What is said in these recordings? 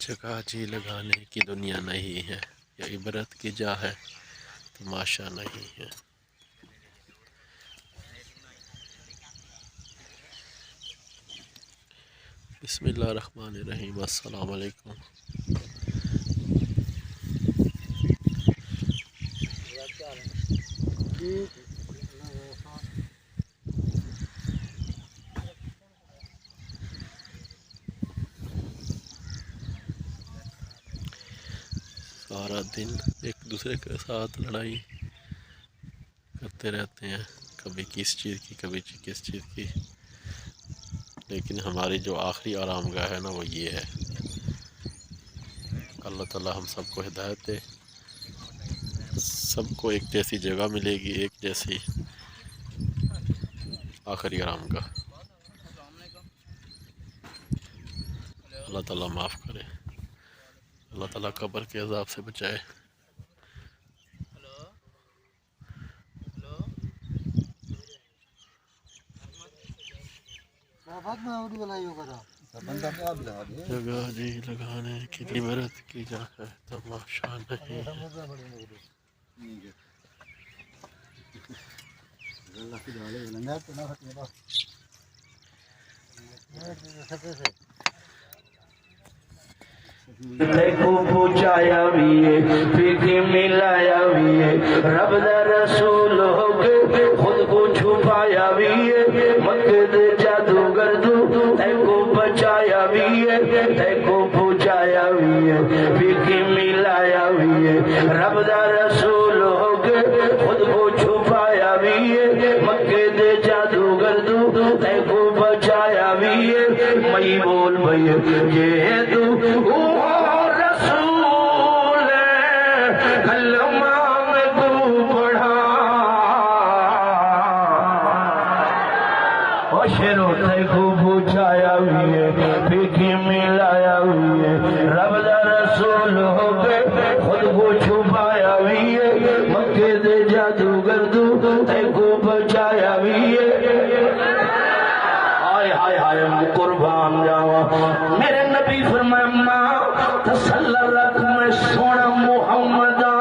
जगह जी लगाने की दुनिया नहीं है, या इबरत की जा है तमाशा नहीं है। बिस्मिल्लाहिर्रहमानिर्रहीम। अस्सलाम वालेकुम। सारा दिन एक दूसरे के साथ लड़ाई करते रहते हैं, कभी किस चीज़ की कभी किस चीज़ की। लेकिन हमारी जो आखिरी आरामगाह है ना, वो ये है। अल्लाह ताला हम सबको हिदायत दे, सबको एक जैसी जगह मिलेगी, एक जैसी आखिरी आरामगाह। अल्लाह ताला माफ़ करे, अल्लाह ताला कब्र के अज़ाब से बचाए। जगह जी लगाने की इबरत की जा है तमाशा नहीं है। देखो पूछाया भी है, फिर मिलाया भी है, रब दा रसूल हो के खुद को छुपाया भी है। मक्के दे जादूगर तू देखो बचाया भी है, देखो पूछाया भी है, फिर मिलाया भी है, रब दा रसूल हो के खुद को छुपाया भी है। मक्के दे जादूगर तू देखो बचाया भी है। मई बोल भैया ये तू शेरो देखो बुझाया हुई है, फिकी मिलाया हुई है, रब दा रसूल हो के खुद को छुपाया हुई है। मक्के दे जादूगर तू देखो बचाया हुई है। हाय हाय हाय कुर्बान जावा मेरे नबी फरमाया तसल्ला रख मैं सोना मुहम्मदा।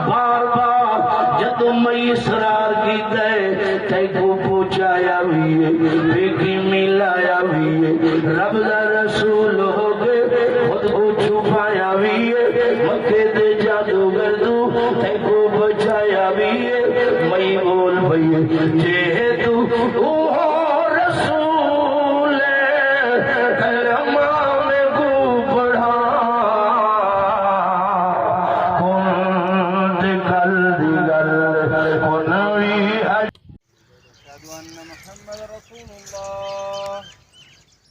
बार बार जदों मैं इसरार कीता है तैको पहुंचाया हुई है, फिकी मिलाया हुई है, रब दा रसूल हो गए खुद को छुपाया हुई है। मक्के दे जादूगर तू तैको बचाया भी है। मैं बोल भैया जे तू